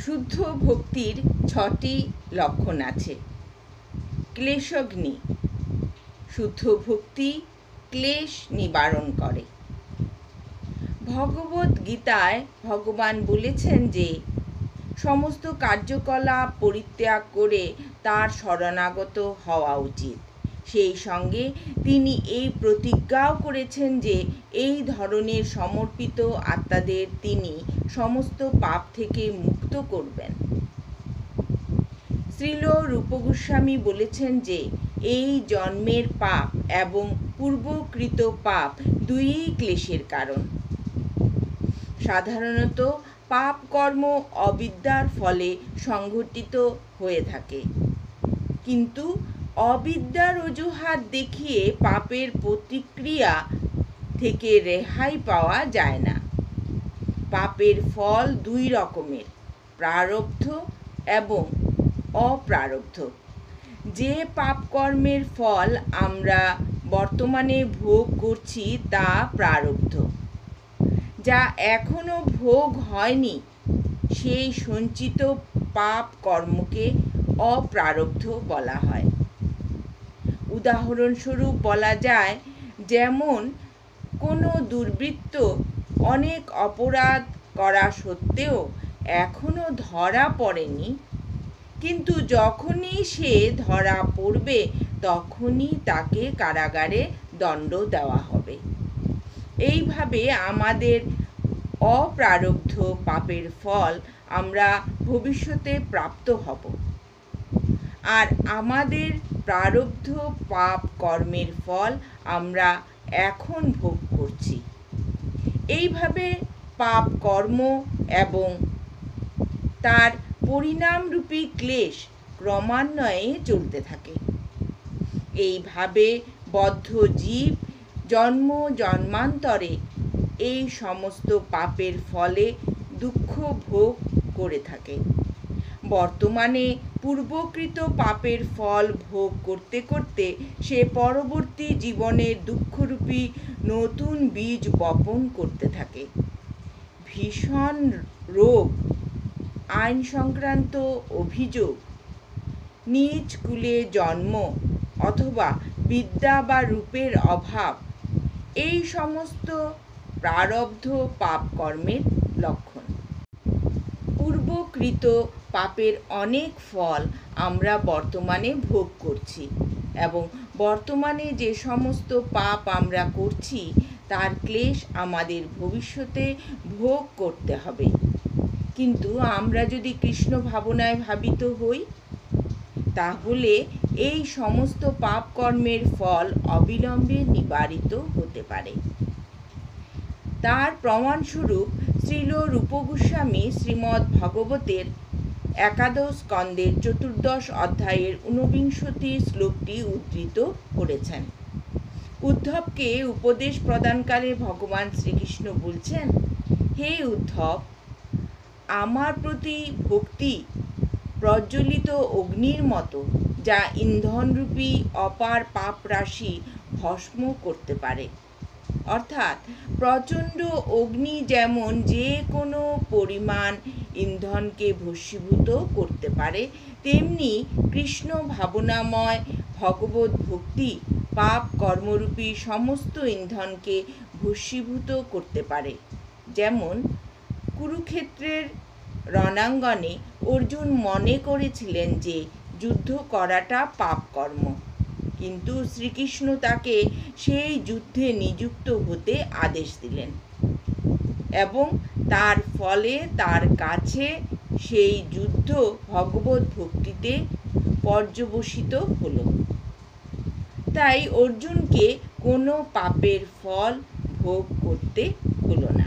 শুদ্ধ ভক্তির 6টি লক্ষণ আছে। ক্লেশগ্নি। শুদ্ধ ভক্তি ক্লেশ নিবারণ করে। ভগবত গীতায় ভগবান বলেছেন যে সমস্ত কার্যকলাপ পরিত্যাগ করে তার শরণাগত হওয়া উচিত। সেই সঙ্গে তিনি এই প্রতিজ্ঞাও করেছেন যে এই ধরনের সমর্পিত আত্মাদের তিনি সমস্ত পাপ থেকে মুক্ত করবেন। শ্রীল রূপ গোস্বামী বলেছেন যে এই জন্মের পাপ এবং পূর্বকৃত পাপ দুইই ক্লেশের কারণ। সাধারণত পাপ কর্ম অবিদ্যার ফলে সংঘটিত হয়ে থাকে, কিন্তু অবিদ্যার অজুহাত দেখিয়ে পাপের প্রতিক্রিয়া থেকে রেহাই পাওয়া যায় না। পাপের ফল দুই রকমের, প্রারব্ধ এবং অপ্রারব্ধ। যে পাপ কর্মের ফল আমরা বর্তমানে ভোগ করছি তা প্রারব্ধ। যা এখনো ভোগ হয়নি সেই সঞ্চিত পাপ কর্মকে অপ্রারব্ধ বলা হয়। উদাহরণস্বরূপ বলা যায়, যেমন কোনো দুর্বৃত্ত অনেক অপরাধ করা সত্ত্বেও এখনো ধরা পড়েনি, কিন্তু যখনই সে ধরা পড়বে তখনই তাকে কারাগারে দণ্ড দেওয়া হবে। এইভাবে আমাদের অপ্রারব্ধ পাপের ফল আমরা ভবিষ্যতে প্রাপ্ত হব, আর আমাদের প্রারব্ধ পাপ কর্মের ফল আমরা এখন ভোগ করছি। এইভাবে পাপ কর্ম এবং তার পরিণামরূপী ক্লেশ ক্রমান্বয়ে চলতে থাকে। এইভাবে বদ্ধ জীব জন্ম জন্মান্তরে এই সমস্ত পাপের ফলে দুঃখ ভোগ করে থাকে। বর্তমানে পূর্বকৃত পাপের ফল ভোগ করতে করতে সে পরবর্তী জীবনের দুঃখরূপী নতুন বীজ বপন করতে থাকে। ভীষণ রোগ, আইন সংক্রান্ত অভিযোগ, নিজ কুলে জন্ম অথবা বিদ্যা বা রূপের অভাব এই সমস্ত প্রারব্ধ পাপ কর্মের লক্ষণ। পূর্বকৃত পাপের অনেক ফল আমরা বর্তমানে ভোগ করছি, এবং বর্তমানে যে সমস্ত পাপ আমরা করছি তার ক্লেশ আমাদের ভবিষ্যতে ভোগ করতে হবে। কিন্তু আমরা যদি কৃষ্ণ ভাবনায় ভাবিত হই, তাহলে এই সমস্ত পাপ কর্মের ফল অবিলম্বে নিবারিত হতে পারে। তার প্রমাণস্বরূপ শ্রীল রূপ গোস্বামী শ্রীমদ্ ভাগবতের 11 স্কন্ধের 14 অধ্যায়ের 49 শ্লোকটি উদ্ধৃত করেছেন। উদ্ধবকে উপদেশ প্রদানকালে ভগবান শ্রীকৃষ্ণ বলছেন, হে উদ্ধব, আমার প্রতি ভক্তি প্রজ্বলিত অগ্নির মতো, যা ইন্ধনরূপী অপার পাপ রাশি ভস্ম করতে পারে। অর্থাৎ প্রচণ্ড অগ্নি যেমন যে কোনো পরিমাণ ইন্ধনকে ভস্মীভূত করতে পারে, তেমনি কৃষ্ণ ভাবনাময় ভগবত ভক্তি পাপ কর্মরূপী সমস্ত ইন্ধনকে ভস্মীভূত করতে পারে। যেমন কুরুক্ষেত্রের রণাঙ্গনে অর্জুন মনে করেছিলেন যে যুদ্ধ করাটা পাপ কর্ম, কিন্তু শ্রীকৃষ্ণ তাকে সেই যুদ্ধে নিযুক্ত হতে আদেশ দিলেন, এবং তার ফলে তার কাছে সেই যুদ্ধ ভগবত ভক্তিতে পর্যবসিত হল। তাই অর্জুনকে কোনো পাপের ফল ভোগ করতে হলো না।